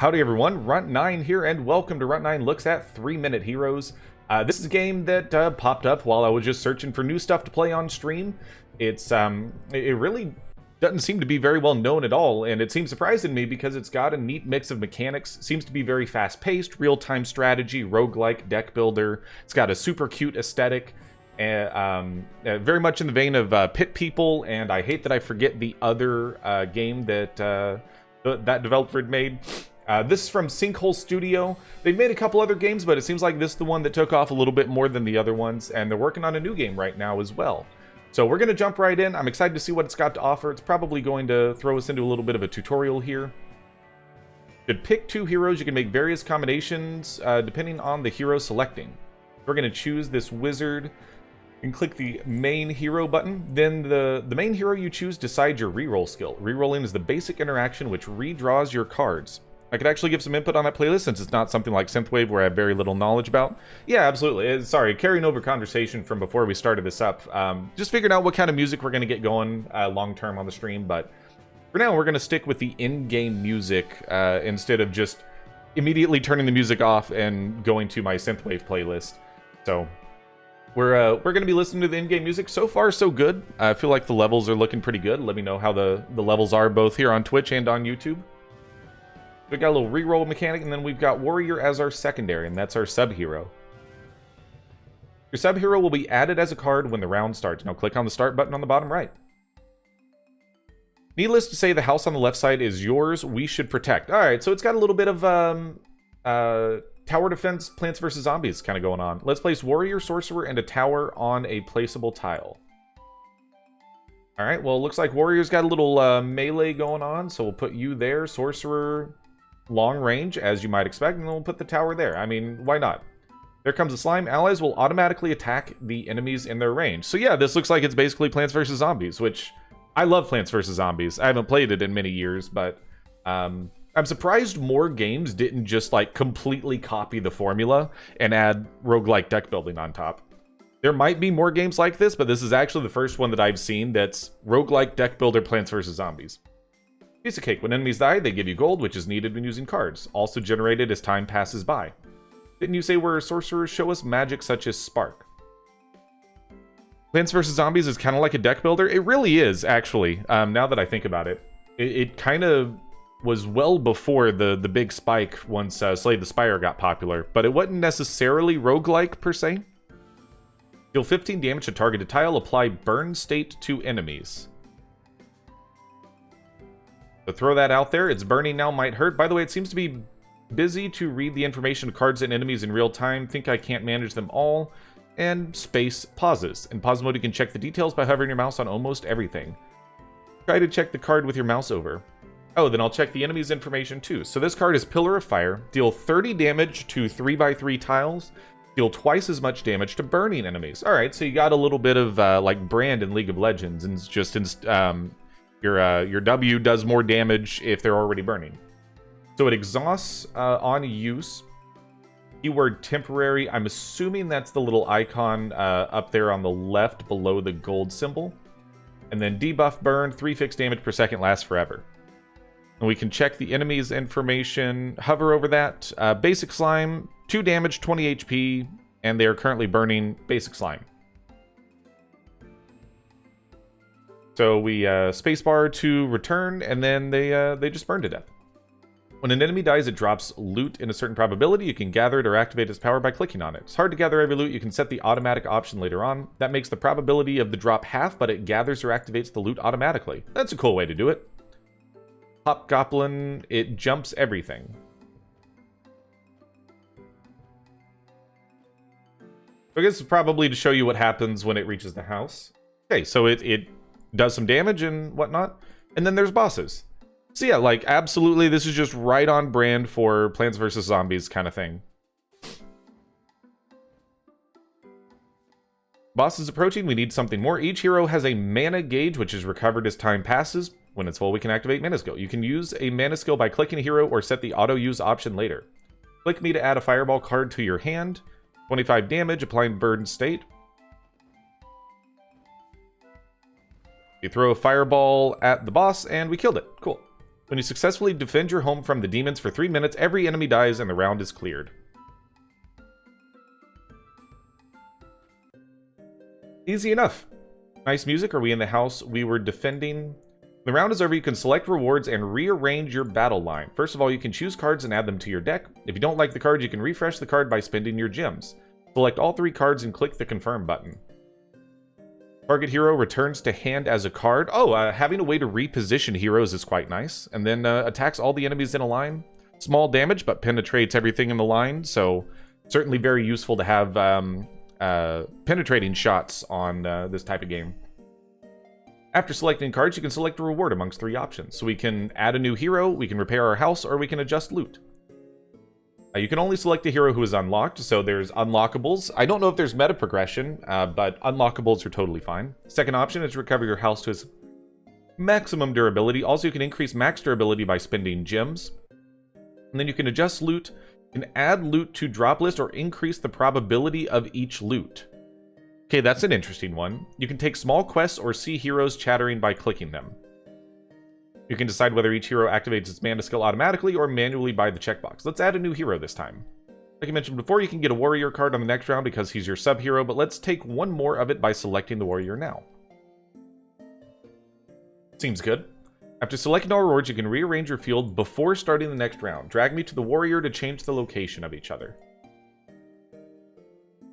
Howdy everyone, Runt9 here, and welcome to Runt9 Looks at 3-Minute Heroes. This is a game that popped up while I was just searching for new stuff to play on stream. It really doesn't seem to be very well known at all, and it seems surprising to me because it's got a neat mix of mechanics. Seems to be very fast-paced, real-time strategy, roguelike deck builder. It's got a super cute aesthetic, very much in the vein of Pit People, and I hate that I forget the other game that that developer had made. This is from Sinkhole Studio. They've made a couple other games, but it seems like this is the one that took off a little bit more than the other ones, and they're working on a new game right now as well. So we're going to jump right in. I'm excited to see what it's got to offer. It's probably going to throw us into a little bit of a tutorial here. You could pick two heroes. You can make various combinations depending on the hero selecting. We're going to choose this wizard and click the main hero button. Then the main hero you choose decides your reroll skill. Rerolling is the basic interaction which redraws your cards. I could actually give some input on that playlist since it's not something like Synthwave where I have very little knowledge about. Yeah, absolutely. Sorry, carrying over conversation from before we started this up. Just figuring out what kind of music we're going to get going long-term on the stream, but for now we're going to stick with the in-game music instead of just immediately turning the music off and going to my Synthwave playlist. So we're going to be listening to the in-game music. So far, so good. I feel like the levels are looking pretty good. Let me know how the levels are both here on Twitch and on YouTube. We've got a little reroll mechanic, and then we've got Warrior as our secondary, and that's our sub-hero. Your sub-hero will be added as a card when the round starts. Now click on the start button on the bottom right. Needless to say, the house on the left side is yours. We should protect. Alright, so it's got a little bit of tower defense, Plants vs. Zombies kind of going on. Let's place Warrior, Sorcerer, and a Tower on a placeable tile. Alright, well, it looks like Warrior's got a little melee going on, so we'll put you there. Sorcerer, long range, as you might expect, and then we'll put the tower there. I mean, why not? There comes a slime. Allies will automatically attack the enemies in their range. So yeah, this looks like it's basically Plants vs. Zombies, which I love Plants vs. Zombies. I haven't played it in many years, but I'm surprised more games didn't just like completely copy the formula and add roguelike deck building on top. There might be more games like this, but this is actually the first one that I've seen that's roguelike deck builder Plants vs. Zombies. Piece of cake. When enemies die, they give you gold, which is needed when using cards, also generated as time passes by. Didn't you say where sorcerers show us magic such as Spark? Plants vs. Zombies is kind of like a deck builder. It really is, actually, now that I think about it. It kind of was well before the big spike once Slay the Spire got popular, but it wasn't necessarily roguelike per se. Deal 15 damage to targeted tile, apply burn state to enemies. So throw that out there. It's burning now, might hurt. By the way, it seems to be busy to read the information of cards and enemies in real time. Think I can't manage them all. And space pauses. In pause mode, you can check the details by hovering your mouse on almost everything. Try to check the card with your mouse over. Oh, then I'll check the enemy's information too. So this card is Pillar of Fire. Deal 30 damage to 3x3 tiles. Deal twice as much damage to burning enemies. Alright, so you got a little bit of like Brand in League of Legends, and it's just your W does more damage if they're already burning. So it exhausts on use. Keyword temporary. I'm assuming that's the little icon up there on the left below the gold symbol. And then debuff burn, 3 fixed damage per second, lasts forever. And we can check the enemy's information, hover over that. Basic Slime, 2 damage, 20 HP, and they are currently burning Basic Slime. So we spacebar to return, and then they just burn to death. When an enemy dies, it drops loot in a certain probability. You can gather it or activate its power by clicking on it. It's hard to gather every loot. You can set the automatic option later on. That makes the probability of the drop half, but it gathers or activates the loot automatically. That's a cool way to do it. Hop Goblin, it jumps everything. I guess it's probably to show you what happens when it reaches the house. Okay, so it does some damage and whatnot. And then there's bosses. So yeah, like, absolutely, this is just right on brand for Plants vs. Zombies kind of thing. Boss is approaching. We need something more. Each hero has a mana gauge, which is recovered as time passes. When it's full, we can activate mana skill. You can use a mana skill by clicking a hero or set the auto-use option later. Click me to add a fireball card to your hand. 25 damage, applying burn state. You throw a fireball at the boss, and we killed it. Cool. When you successfully defend your home from the demons for 3 minutes, every enemy dies and the round is cleared. Easy enough. Nice music. Are we in the house we were defending? The round is over. You can select rewards and rearrange your battle line. First of all, you can choose cards and add them to your deck. If you don't like the card, you can refresh the card by spending your gems. Select all 3 cards and click the confirm button. Target hero returns to hand as a card. Oh, having a way to reposition heroes is quite nice. And then attacks all the enemies in a line. Small damage, but penetrates everything in the line. So certainly very useful to have penetrating shots on this type of game. After selecting cards, you can select a reward amongst 3 options. So we can add a new hero, we can repair our house, or we can adjust loot. You can only select a hero who is unlocked, so there's unlockables. I don't know if there's meta progression, but unlockables are totally fine. Second option is to recover your house to its maximum durability. Also, you can increase max durability by spending gems. And then you can adjust loot, you can add loot to drop list, or increase the probability of each loot. Okay, that's an interesting one. You can take small quests or see heroes chattering by clicking them. You can decide whether each hero activates its mana skill automatically or manually by the checkbox. Let's add a new hero this time. Like I mentioned before, you can get a warrior card on the next round because he's your sub-hero, but let's take one more of it by selecting the warrior now. Seems good. After selecting all rewards, you can rearrange your field before starting the next round. Drag me to the warrior to change the location of each other.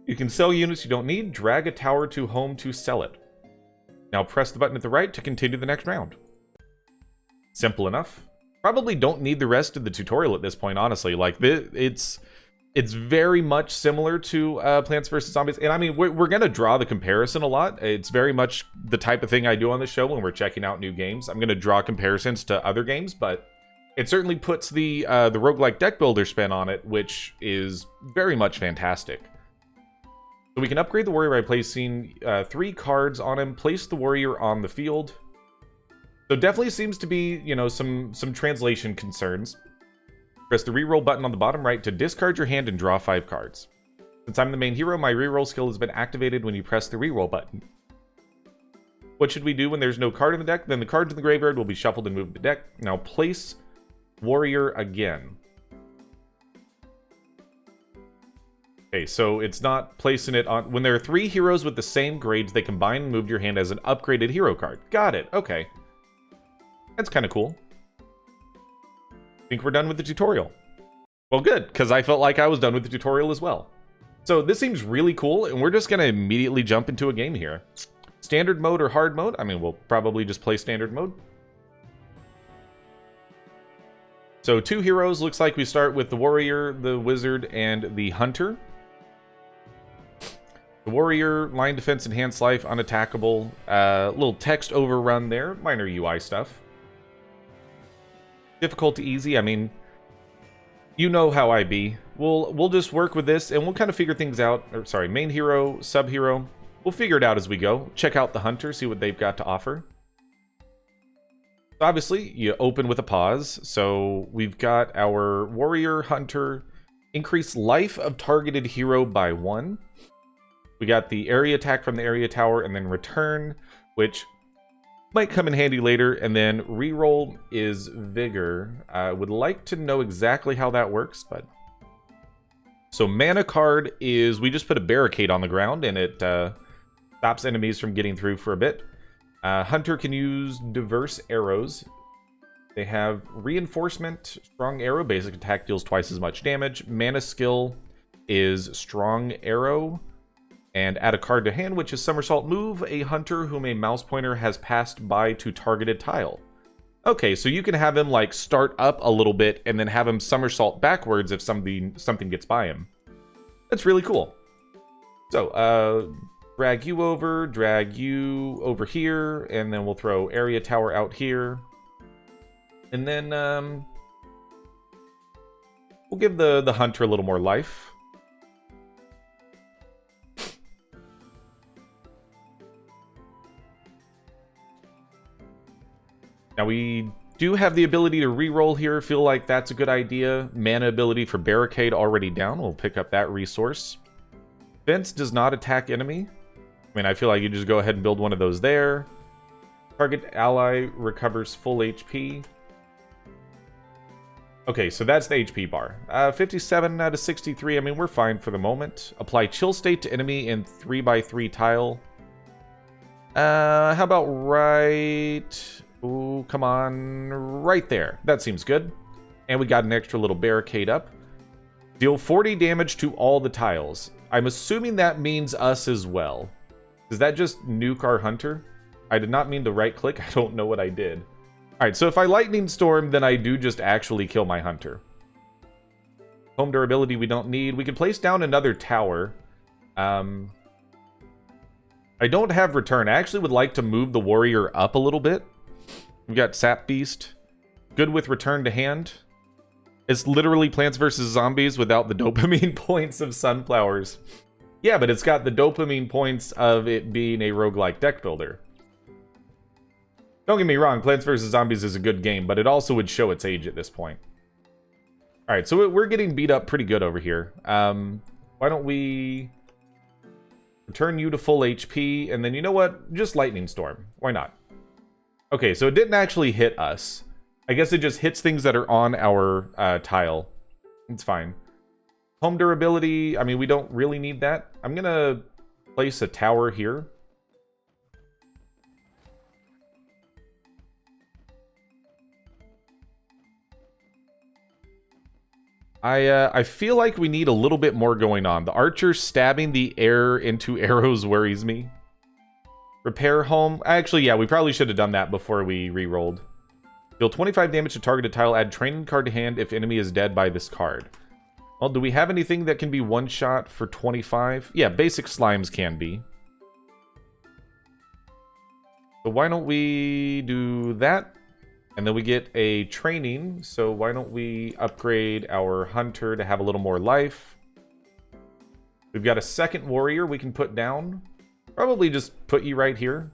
You can sell units you don't need. Drag a tower to home to sell it. Now press the button at the right to continue the next round. Simple enough. Probably don't need the rest of the tutorial at this point, honestly. Like, it's very much similar to Plants vs. Zombies. And I mean, we're going to draw the comparison a lot. It's very much the type of thing I do on the show when we're checking out new games. I'm going to draw comparisons to other games, but it certainly puts the Roguelike Deckbuilder spin on it, which is very much fantastic. So we can upgrade the warrior by placing 3 cards on him, place the warrior on the field. So definitely seems to be, you know, some translation concerns. Press the reroll button on the bottom right to discard your hand and draw 5 cards. Since I'm the main hero, my reroll skill has been activated when you press the reroll button. What should we do when there's no card in the deck? Then the cards in the graveyard will be shuffled and moved to the deck. Now place warrior again. Okay, so it's not placing it on... When there are 3 heroes with the same grades, they combine and move to your hand as an upgraded hero card. Got it, okay. That's kind of cool. I think we're done with the tutorial. Well, good, because I felt like I was done with the tutorial as well. So this seems really cool, and we're just going to immediately jump into a game here. Standard mode or hard mode? I mean, we'll probably just play standard mode. So 2 heroes. Looks like we start with the warrior, the wizard, and the hunter. The warrior, line defense, enhanced life, unattackable. Little text overrun there. Minor UI stuff. Difficulty easy. I mean, you know how I be. We'll just work with this, and we'll kind of figure things out. Or, sorry, main hero, sub-hero. We'll figure it out as we go. Check out the hunter, see what they've got to offer. Obviously, you open with a pause. So we've got our warrior, hunter, increase life of targeted hero by 1. We got the area attack from the area tower, and then return, which might come in handy later, and then reroll is vigor. I would like to know exactly how that works, but... So mana card is, we just put a barricade on the ground, and it stops enemies from getting through for a bit. Hunter can use diverse arrows. They have reinforcement, strong arrow, basic attack deals twice as much damage. Mana skill is strong arrow. And add a card to hand, which is somersault. Move a hunter whom a mouse pointer has passed by to targeted tile. Okay, so you can have him like start up a little bit and then have him somersault backwards if something gets by him. That's really cool. So, drag you over here, and then we'll throw area tower out here. And then we'll give the hunter a little more life. Now we do have the ability to reroll here. Feel like that's a good idea. Mana ability for barricade already down. We'll pick up that resource. Fence does not attack enemy. I mean, I feel like you just go ahead and build one of those there. Target ally recovers full HP. Okay, so that's the HP bar. 57 out of 63. I mean, we're fine for the moment. Apply chill state to enemy in 3x3 tile. How about right... Ooh, come on. Right there. That seems good. And we got an extra little barricade up. Deal 40 damage to all the tiles. I'm assuming that means us as well. Does that just nuke our hunter? I did not mean to right click. I don't know what I did. Alright, so if I lightning storm, then I do just actually kill my hunter. Home durability we don't need. We can place down another tower. I don't have return. I actually would like to move the warrior up a little bit. We've got Sap Beast. Good with return to hand. It's literally Plants vs. Zombies without the dopamine points of sunflowers. Yeah, but it's got the dopamine points of it being a roguelike deck builder. Don't get me wrong, Plants vs. Zombies is a good game, but it also would show its age at this point. Alright, so we're getting beat up pretty good over here. Why don't we return you to full HP, and then you know what? Just Lightning Storm. Why not? Okay, so it didn't actually hit us. I guess it just hits things that are on our tile. It's fine. Home durability, I mean, we don't really need that. I'm gonna place a tower here. I feel like we need a little bit more going on. The archer stabbing the air into arrows worries me. Repair home. Actually, yeah, we probably should have done that before we re-rolled. Deal 25 damage to targeted tile. Add training card to hand if enemy is dead by this card. Well, do we have anything that can be one-shot for 25? Yeah, basic slimes can be. So why don't we do that? And then we get a training, so why don't we upgrade our hunter to have a little more life? We've got a second warrior we can put down. Probably just put you right here.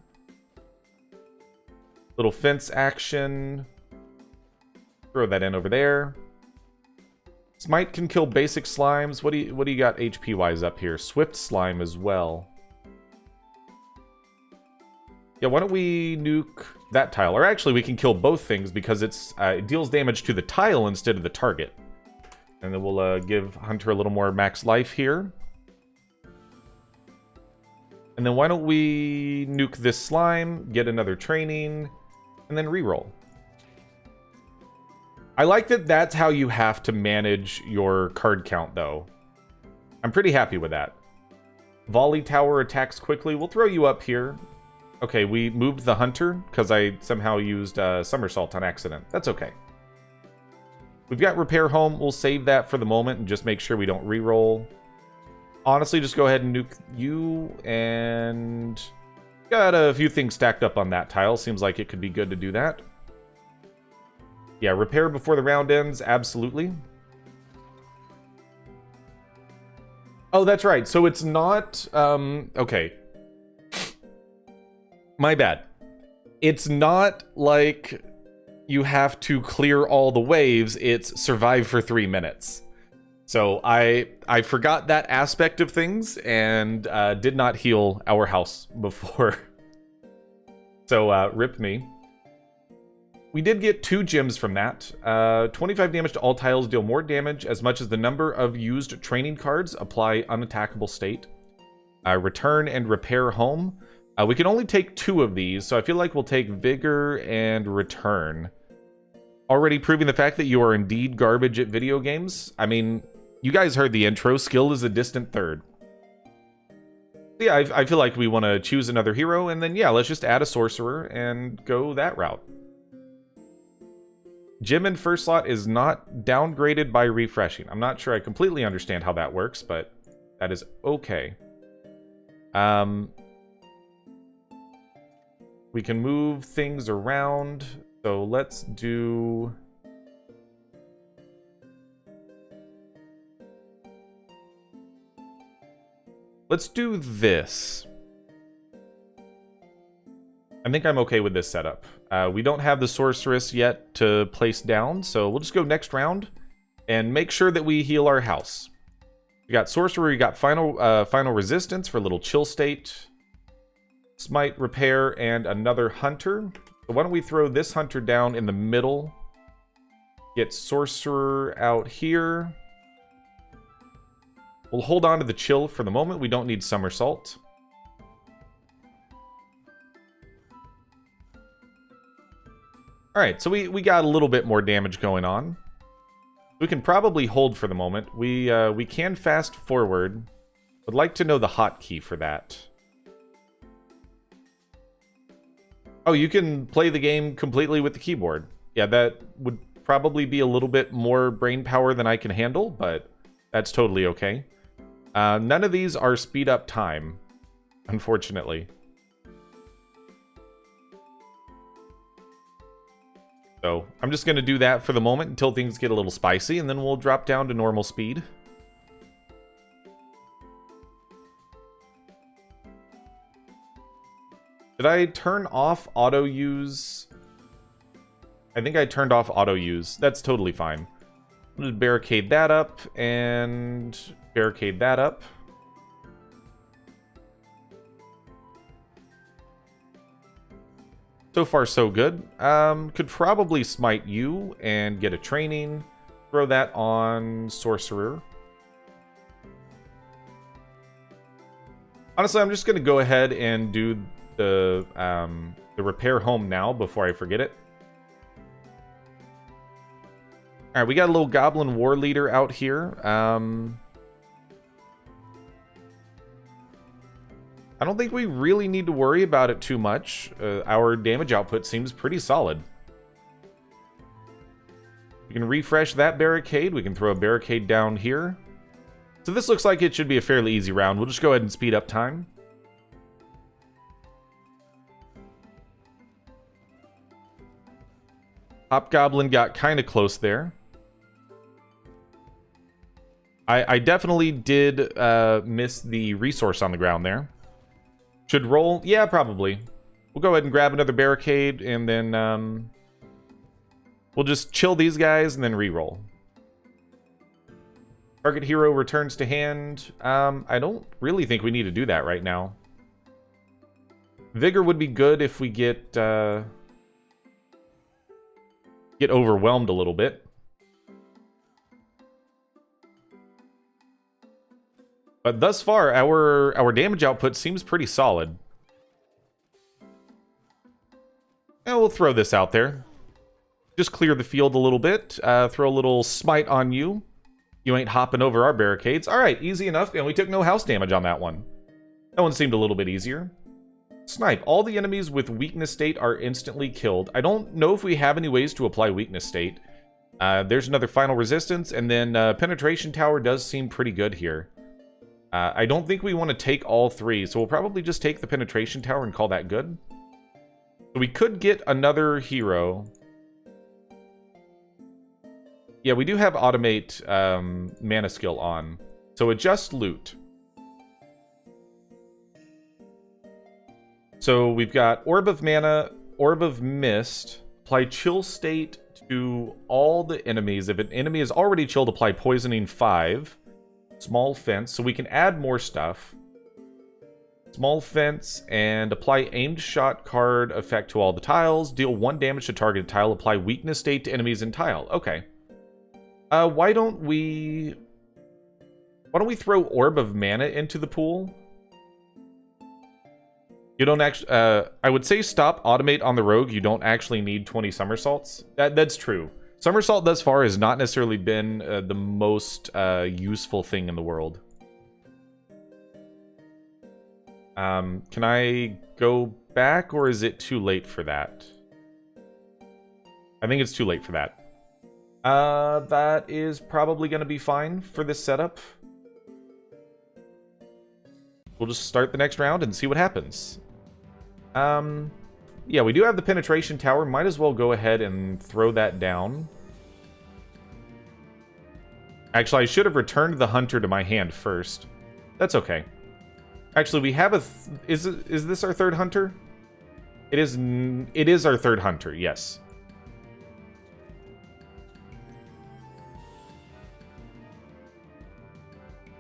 Little fence action. Throw that in over there. Smite can kill basic slimes. What do you got HP-wise up here? Swift slime as well. Yeah, why don't we nuke that tile? Or actually, we can kill both things because it deals damage to the tile instead of the target. And then we'll give Hunter a little more max life here. And then why don't we nuke this slime, get another training, and then reroll. I like that that's how you have to manage your card count, though. I'm pretty happy with that. Volley tower attacks quickly. We'll throw you up here. Okay, we moved the hunter because I somehow used somersault on accident. That's okay. We've got repair home. We'll save that for the moment and just make sure we don't reroll. Honestly, just go ahead and nuke you, and got a few things stacked up on that tile. Seems like it could be good to do that. Yeah, repair before the round ends, absolutely. Oh, that's right. So it's not, okay. My bad. It's not like you have to clear all the waves, it's survive for 3 minutes. So I forgot that aspect of things and did not heal our house before. So rip me. We did get 2 gems from that. 25 damage to all tiles, deal more damage as much as the number of used training cards, apply unattackable state. Return and repair home. We can only take 2 of these, so I feel like we'll take Vigor and Return. Already proving the fact that you are indeed garbage at video games. I mean, you guys heard the intro. Skill is a distant third. Yeah, I feel like we want to choose another hero, and then, yeah, let's just add a sorcerer and go that route. Gem in first slot is not downgraded by refreshing. I'm not sure I completely understand how that works, but that is okay. We can move things around, so let's do... Let's do this. I think I'm okay with this setup. We don't have the sorceress yet to place down, so we'll just go next round and make sure that we heal our house. We got sorcerer, we got final resistance for a little chill state. Smite, repair, and another hunter. So why don't we throw this hunter down in the middle? Get Sorcerer out here. We'll hold on to the Chill for the moment. We don't need Somersault. Alright, so we got a little bit more damage going on. We can probably hold for the moment. We can fast forward. Would like to know the hotkey for that. Oh, you can play the game completely with the keyboard. Yeah, that would probably be a little bit more brain power than I can handle, but that's totally okay. None of these are speed up time, unfortunately. So I'm just going to do that for the moment until things get a little spicy, and then we'll drop down to normal speed. Did I turn off auto use? I think I turned off auto use. That's totally fine. I'll just barricade that up and barricade that up. So far, so good. Could probably smite you and get a training. Throw that on Sorcerer. Honestly, I'm just going to go ahead and do the repair home now before I forget it. Alright, we got a little Goblin War Leader out here. I don't think we really need to worry about it too much. Our damage output seems pretty solid. We can refresh that barricade. We can throw a barricade down here. So this looks like it should be a fairly easy round. We'll just go ahead and speed up time. Hobgoblin got kind of close there. I definitely did miss the resource on the ground there. Should roll? Yeah, probably. We'll go ahead and grab another barricade, and then we'll just chill these guys and then re-roll. Target hero returns to hand. I don't really think we need to do that right now. Vigor would be good if we get overwhelmed a little bit. But thus far, our damage output seems pretty solid. And we'll throw this out there. Just clear the field a little bit. Throw a little smite on you. You ain't hopping over our barricades. Alright, easy enough. And we took no house damage on that one. That one seemed a little bit easier. Snipe. All the enemies with weakness state are instantly killed. I don't know if we have any ways to apply weakness state. There's another final resistance. And then penetration tower does seem pretty good here. I don't think we want to take all three, so we'll probably just take the penetration tower and call that good. So we could get another hero. Yeah, we do have automate mana skill on. So adjust loot. So we've got Orb of Mana, Orb of Mist, apply chill state to all the enemies. If an enemy is already chilled, apply poisoning 5. Small fence, so we can add more stuff. Small fence, and apply aimed shot card effect to all the tiles. Deal 1 damage to targeted tile. Apply weakness state to enemies in tile. Okay. Why don't we throw Orb of Mana into the pool? You don't actually... I would say stop automate on the rogue. You don't actually need 20 somersaults. That's true. Somersault thus far has not necessarily been the most useful thing in the world. Can I go back, or is it too late for that? I think it's too late for that. That is probably going to be fine for this setup. We'll just start the next round and see what happens. Yeah, we do have the penetration tower. Might as well go ahead and throw that down. Actually, I should have returned the hunter to my hand first. That's okay. Actually, we have a... Is this our third hunter? It is our third hunter, yes.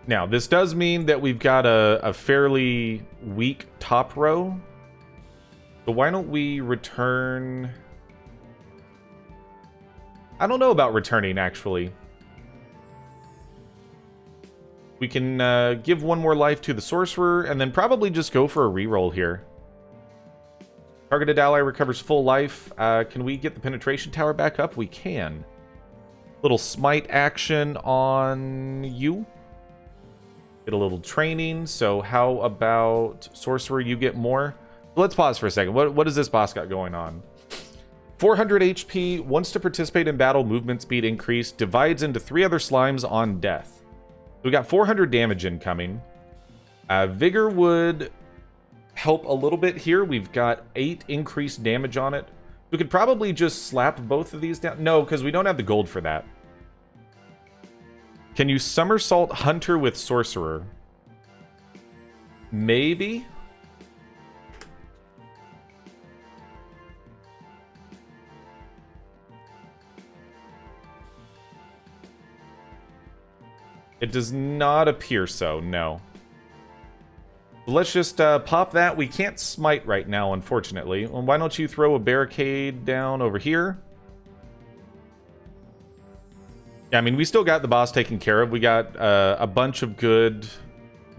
Now, this does mean that we've got a fairly weak top row. So why don't we return... I don't know about returning, actually. We can give one more life to the sorcerer, and then probably just go for a reroll here. Targeted ally recovers full life. Can we get the penetration tower back up? We can. Little smite action on you. Get a little training. So how about sorcerer? You get more. Let's pause for a second. What does this boss got going on? 400 HP. Wants to participate in battle. Movement speed increased. Divides into 3 other slimes on death. We got 400 damage incoming. Vigor would help a little bit here. We've got 8 increased damage on it. We could probably just slap both of these down. No, because we don't have the gold for that. Can you somersault Hunter with Sorcerer? Maybe. It does not appear so, no. Let's just pop that. We can't smite right now, unfortunately. Well, why don't you throw a barricade down over here? Yeah, I mean, we still got the boss taken care of. We got a bunch of good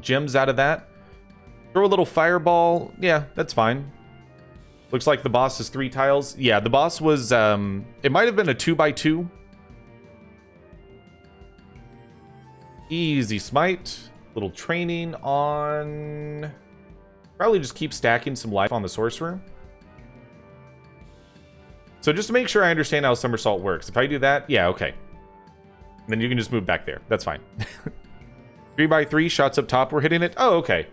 gems out of that. Throw a little fireball. Yeah, that's fine. Looks like the boss is 3 tiles. Yeah, the boss was... it might have been a 2x2. Easy smite. Little training on... Probably just keep stacking some life on the sorcerer. So just to make sure I understand how somersault works. If I do that, yeah, okay. Then you can just move back there. That's fine. 3x3 shots up top. We're hitting it. Oh, okay.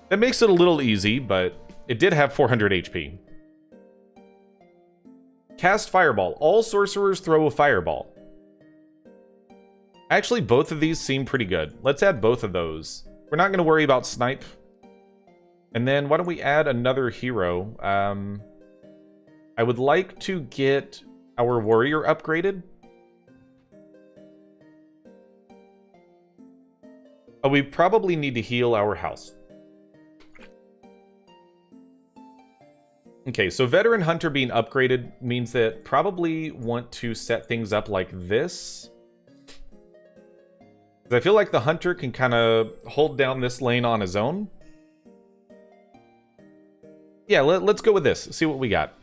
That makes it a little easy, but it did have 400 HP. Cast Fireball. All sorcerers throw a fireball. Actually, both of these seem pretty good. Let's add both of those. We're not going to worry about snipe. And then why don't we add another hero? I would like to get our warrior upgraded. Oh, we probably need to heal our house. Okay, so Veteran Hunter being upgraded means that probably want to set things up like this. I feel like the Hunter can kind of hold down this lane on his own. Yeah, let's go with this. See what we got.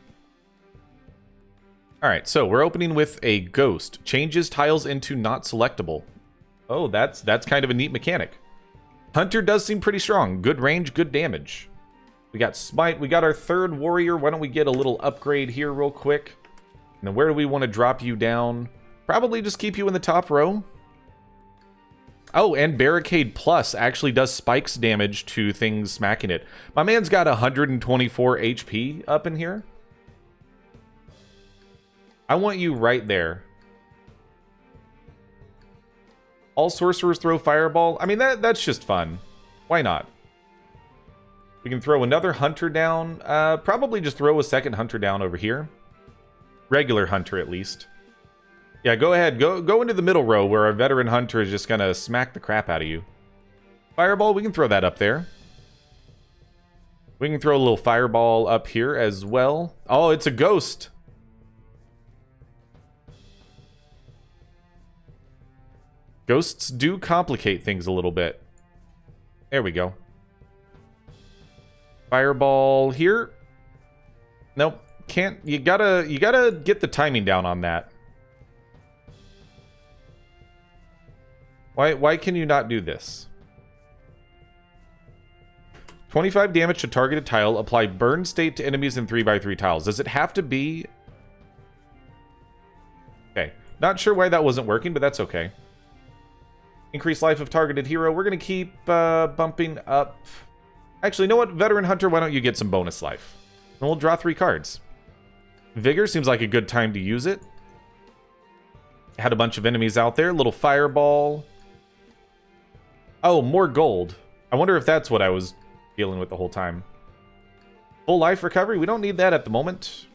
Alright, so we're opening with a Ghost. Changes tiles into not selectable. Oh, that's kind of a neat mechanic. Hunter does seem pretty strong. Good range, good damage. We got Smite. We got our 3rd warrior. Why don't we get a little upgrade here real quick? And then where do we want to drop you down? Probably just keep you in the top row. Oh, and Barricade Plus actually does spikes damage to things smacking it. My man's got 124 HP up in here. I want you right there. All sorcerers throw fireball. I mean, that's just fun. Why not? We can throw another hunter down. Probably just throw a 2nd hunter down over here. Regular hunter, at least. Yeah, go ahead. Go into the middle row where our veteran hunter is just going to smack the crap out of you. Fireball, we can throw that up there. We can throw a little fireball up here as well. Oh, it's a ghost. Ghosts do complicate things a little bit. There we go. Fireball here. Nope. Can't. You gotta get the timing down on that. Why can you not do this? 25 damage to targeted tile. Apply burn state to enemies in 3x3 tiles. Does it have to be? Okay. Not sure why that wasn't working, but that's okay. Increase life of targeted hero. We're going to keep bumping up. Actually, you know what? Veteran Hunter, why don't you get some bonus life? And we'll draw 3 cards. Vigor seems like a good time to use it. Had a bunch of enemies out there. Little fireball. Oh, more gold. I wonder if that's what I was dealing with the whole time. Full life recovery. We don't need that at the moment.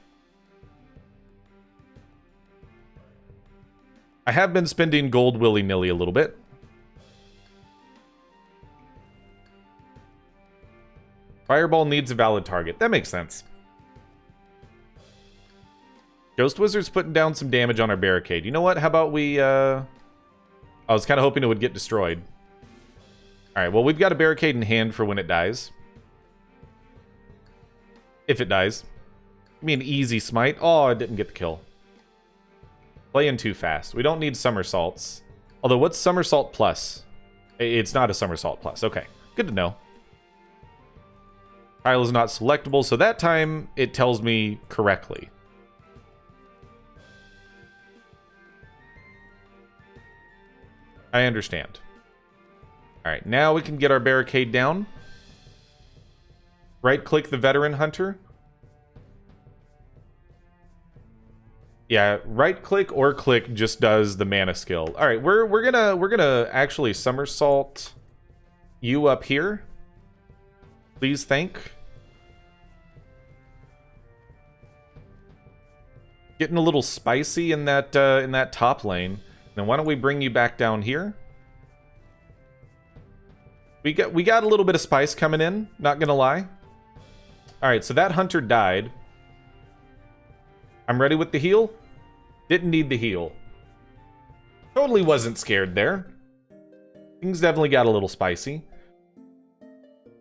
I have been spending gold willy-nilly a little bit. Fireball needs a valid target. That makes sense. Ghost Wizard's putting down some damage on our barricade. You know what? How about we... I was kind of hoping it would get destroyed. Alright, well, we've got a barricade in hand for when it dies. If it dies. Give me an easy smite. Oh, I didn't get the kill. Playing too fast. We don't need somersaults. Although, what's somersault plus? It's not a somersault plus. Okay, good to know. Tile is not selectable, so that time it tells me correctly. I understand. Alright, now we can get our barricade down. Right-click the Veteran Hunter. Yeah, right-click or click just does the mana skill. Alright, we're gonna actually somersault you up here. Please thank. Getting a little spicy in that top lane. Then why don't we bring you back down here? We got a little bit of spice coming in, not gonna lie. Alright, so that hunter died. I'm ready with the heal. Didn't need the heal. Totally wasn't scared there. Things definitely got a little spicy.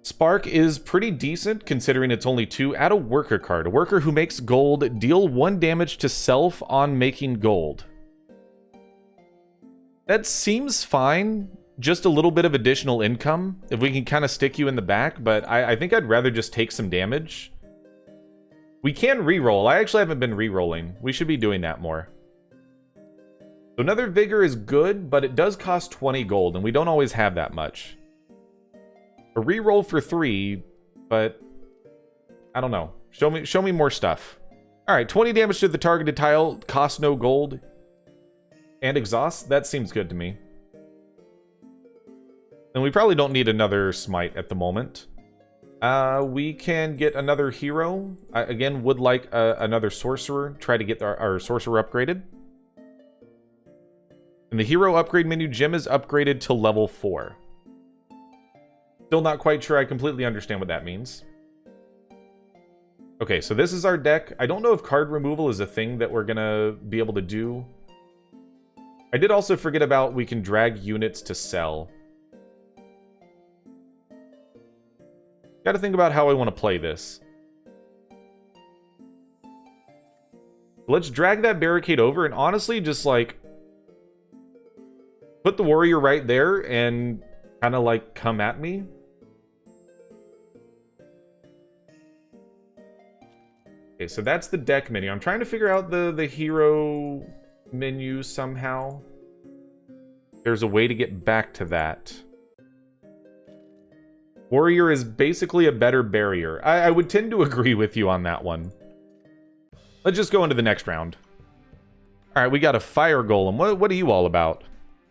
Spark is pretty decent, considering it's only 2. Add a worker card. A worker who makes gold. Deal 1 damage to self on making gold. That seems fine. Just a little bit of additional income, if we can kind of stick you in the back, but I think I'd rather just take some damage. We can reroll. I actually haven't been rerolling. We should be doing that more. So another Vigor is good, but it does cost 20 gold, and we don't always have that much. A reroll for 3, but I don't know. Show me more stuff. Alright, 20 damage to the targeted tile, cost no gold. And exhaust? That seems good to me. And we probably don't need another smite at the moment. We can get another hero. I, again, would like another sorcerer. Try to get our sorcerer upgraded. And the hero upgrade menu, Gem is upgraded to level 4. Still not quite sure I completely understand what that means. Okay, so this is our deck. I don't know if card removal is a thing that we're gonna be able to do. I did also forget about we can drag units to sell. Gotta think about how I want to play this. Let's drag that barricade over and honestly just like put the warrior right there and kind of like come at me. Okay, so that's the deck menu. I'm trying to figure out the hero menu somehow. There's a way to get back to that. Warrior is basically a better barrier. I would tend to agree with you on that one. Let's just go into the next round. Alright, we got a fire golem. What are you all about?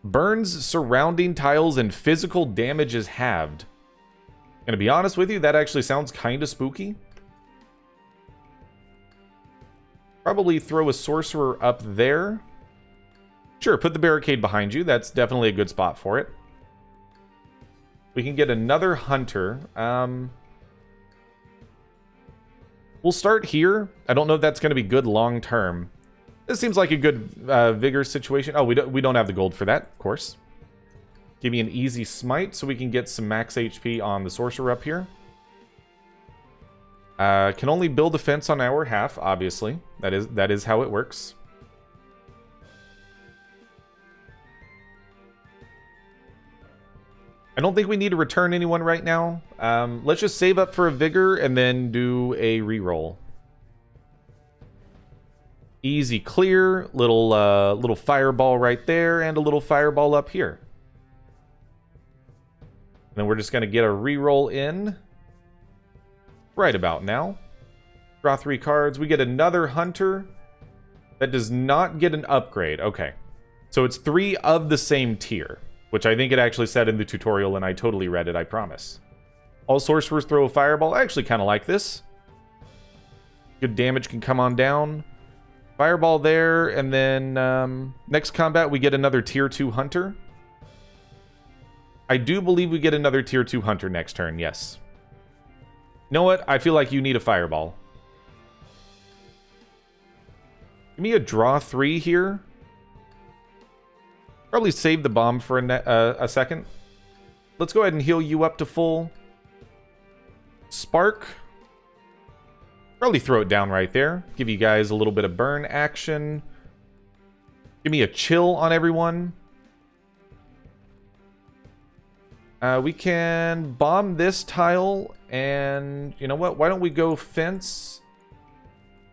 Burns surrounding tiles and physical damage is halved. Gonna be honest with you, that actually sounds kind of spooky. Probably throw a sorcerer up there. Sure, put the barricade behind you. That's definitely a good spot for it. We can get another hunter. We'll start here. I don't know if that's going to be good long term. This seems like a good vigor situation. Oh, we don't have the gold for that, of course. Give me an easy smite so we can get some max HP on the sorcerer up here. Can only build a fence on our half, obviously. That is how it works. I don't think we need to return anyone right now. Let's just save up for a vigor and then do a reroll. Easy clear, little fireball right there, and a little fireball up here. And then we're just gonna get a reroll in right about now. Draw 3 cards. We get another hunter that does not get an upgrade. Okay, so it's 3 of the same tier, which I think it actually said in the tutorial, and I totally read it, I promise. All sorcerers throw a fireball. I actually kind of like this. Good damage can come on down. Fireball there, and then next combat we get another tier 2 hunter. I do believe we get another tier 2 hunter next turn, yes. You know what? I feel like you need a fireball. Give me a draw 3 here. Probably save the bomb for a second. Let's go ahead and heal you up to full. Spark. Probably throw it down right there. Give you guys a little bit of burn action. Give me a chill on everyone. We can bomb this tile, and you know what? Why don't we go fence?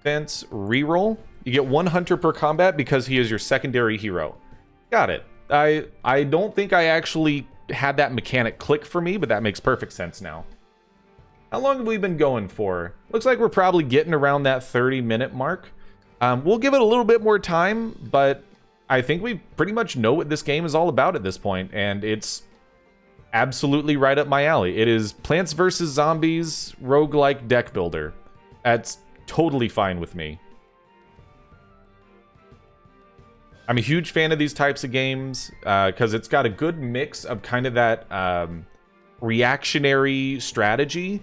Fence, reroll. You get 1 hunter per combat because he is your secondary hero. Got it. I don't think I actually had that mechanic click for me, but that makes perfect sense now. How long have we been going for? Looks like we're probably getting around that 30-minute mark. We'll give it a little bit more time, but I think we pretty much know what this game is all about at this point, and it's absolutely right up my alley. It is Plants vs. Zombies Roguelike Deckbuilder. That's totally fine with me. I'm a huge fan of these types of games because it's got a good mix of kind of that reactionary strategy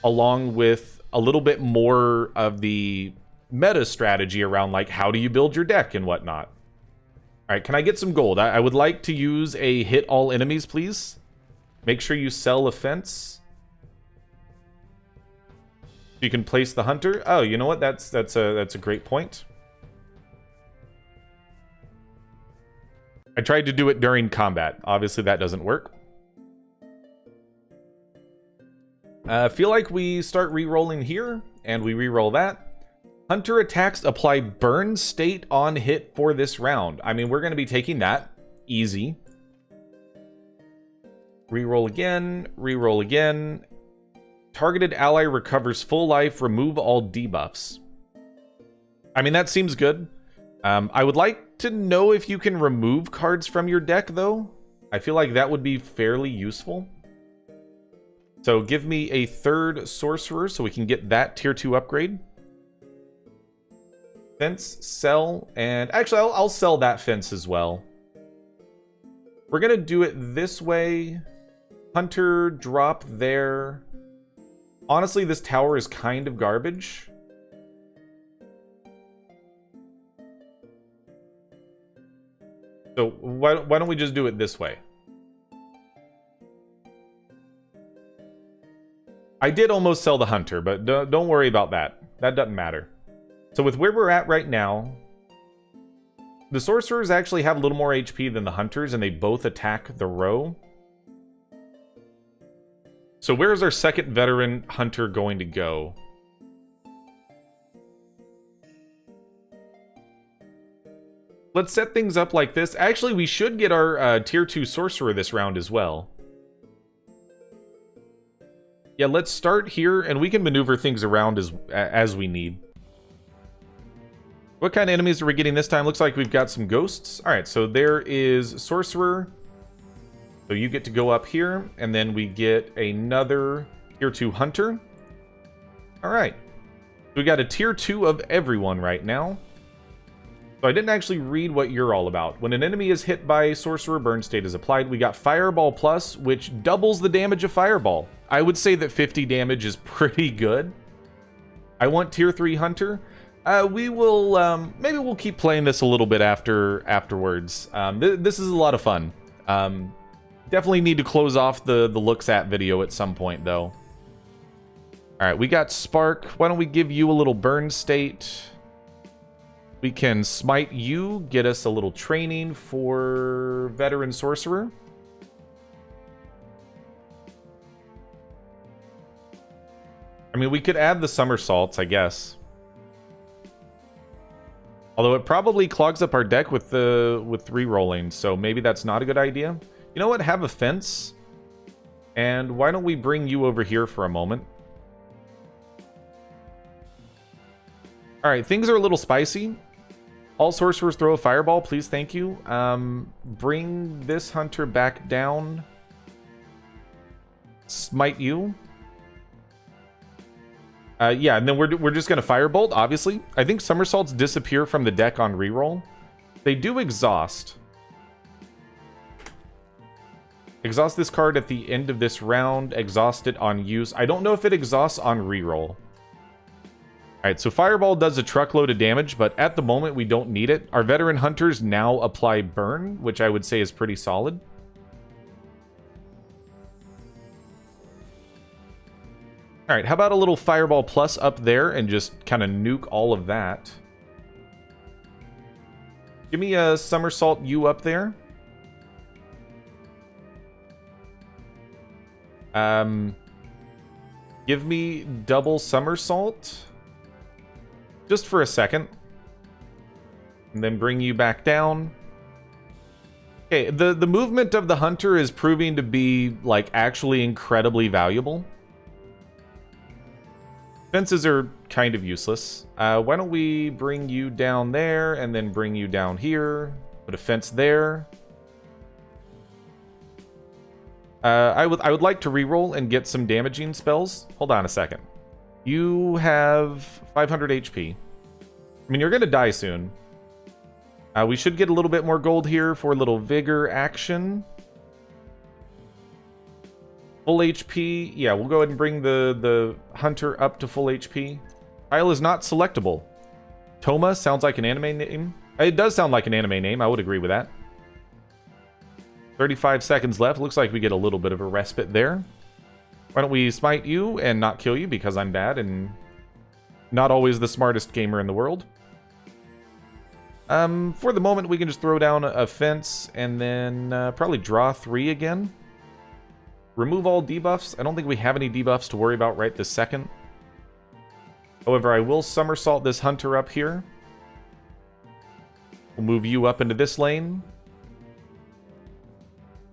along with a little bit more of the meta strategy around like how do you build your deck and whatnot. All right, can I get some gold? I would like to use a hit all enemies, please. Make sure you sell a fence. You can place the hunter. Oh, you know what? That's a great point. I tried to do it during combat. Obviously, that doesn't work. I feel like we start re-rolling here, and we re-roll that. Hunter attacks apply burn state on hit for this round. I mean, we're going to be taking that. Easy. Reroll again, reroll again. Targeted ally recovers full life, remove all debuffs. I mean, that seems good. I would like to know if you can remove cards from your deck, though. I feel like that would be fairly useful. So give me a 3rd sorcerer so we can get that tier 2 upgrade. Fence, sell, and actually I'll sell that fence as well. We're gonna do it this way. Hunter, drop there. Honestly, this tower is kind of garbage. So why don't we just do it this way? I did almost sell the hunter, but don't worry about that. That doesn't matter. So with where we're at right now, the sorcerers actually have a little more HP than the hunters, and they both attack the row. So where is our second veteran hunter going to go? Let's set things up like this. Actually, we should get our tier 2 sorcerer this round as well. Yeah, let's start here, and we can maneuver things around as we need. What kind of enemies are we getting this time? Looks like we've got some ghosts. All right, so there is sorcerer. So you get to go up here, and then we get another tier 2 hunter. All right. We got a tier 2 of everyone right now. So I didn't actually read what you're all about. When an enemy is hit by sorcerer, burn state is applied. We got Fireball Plus, which doubles the damage of Fireball. I would say that 50 damage is pretty good. I want tier 3 hunter. We will, maybe we'll keep playing this a little bit afterwards. This is a lot of fun. Definitely need to close off the looks at video at some point, though. All right, we got Spark. Why don't we give you a little burn state? We can smite you, get us a little training for veteran sorcerer. I mean, we could add the somersaults, I guess. Although it probably clogs up our deck with re-rolling, so maybe that's not a good idea. You know what? Have a fence. And why don't we bring you over here for a moment? Alright, things are a little spicy. All sorcerers throw a fireball, please, thank you. Bring this hunter back down. Smite you. Yeah, and then we're just going to firebolt, obviously. I think somersaults disappear from the deck on reroll. They do exhaust. Exhaust this card at the end of this round. Exhaust it on use. I don't know if it exhausts on reroll. Alright, so Fireball does a truckload of damage, but at the moment we don't need it. Our veteran hunters now apply burn, which I would say is pretty solid. Alright, how about a little Fireball Plus up there and just kind of nuke all of that? Give me a Somersault U up there. Give me double Somersault. Just for a second. And then bring you back down. Okay, the movement of the hunter is proving to be, like, actually incredibly valuable. Fences are kind of useless. Why don't we bring you down there and then bring you down here? Put a fence there. I would like to reroll and get some damaging spells. Hold on a second. You have 500 HP. I mean, you're going to die soon. We should get a little bit more gold here for a little vigor action. Full HP. Yeah, we'll go ahead and bring the hunter up to full HP. Tile is not selectable. Toma sounds like an anime name. It does sound like an anime name. I would agree with that. 35 seconds left. Looks like we get a little bit of a respite there. Why don't we smite you and not kill you because I'm bad and not always the smartest gamer in the world. For the moment, we can just throw down a fence and then probably draw 3 again. Remove all debuffs. I don't think we have any debuffs to worry about right this second. However, I will somersault this hunter up here. We'll move you up into this lane.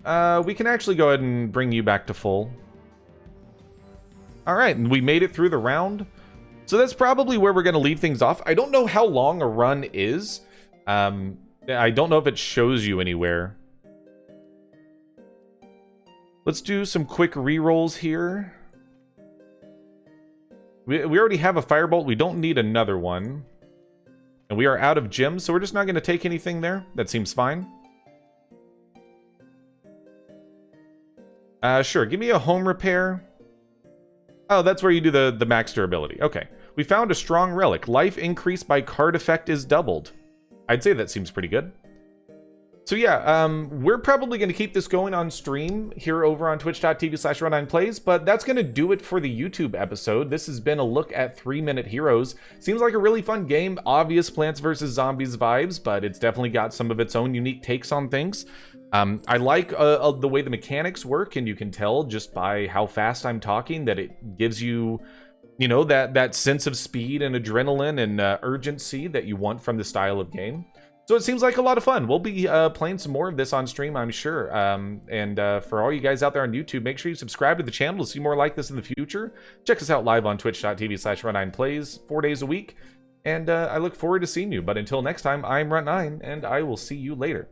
We can actually go ahead and bring you back to full. Alright, and we made it through the round. So that's probably where we're going to leave things off. I don't know how long a run is. I don't know if it shows you anywhere. Let's do some quick rerolls here. We already have a firebolt. We don't need another one. And we are out of gems, so we're just not going to take anything there. That seems fine. Sure, give me a home repair. Oh, that's where you do the max durability. Okay. We found a strong relic. Life increased by card effect is doubled. I'd say that seems pretty good. So yeah, we're probably going to keep this going on stream here over on twitch.tv/Runt9Plays, but that's going to do it for the YouTube episode. This has been a look at 3-Minute Heroes. Seems like a really fun game, obvious Plants vs. Zombies vibes, but it's definitely got some of its own unique takes on things. I like the way the mechanics work, and you can tell just by how fast I'm talking that it gives you, you know, that sense of speed and adrenaline and urgency that you want from the style of game. So it seems like a lot of fun. We'll be playing some more of this on stream, I'm sure. And for all you guys out there on YouTube, make sure you subscribe to the channel to see more like this in the future. Check us out live on twitch.tv/Runt9Plays 4 days a week. And I look forward to seeing you. But until next time, I'm Runt9, and I will see you later.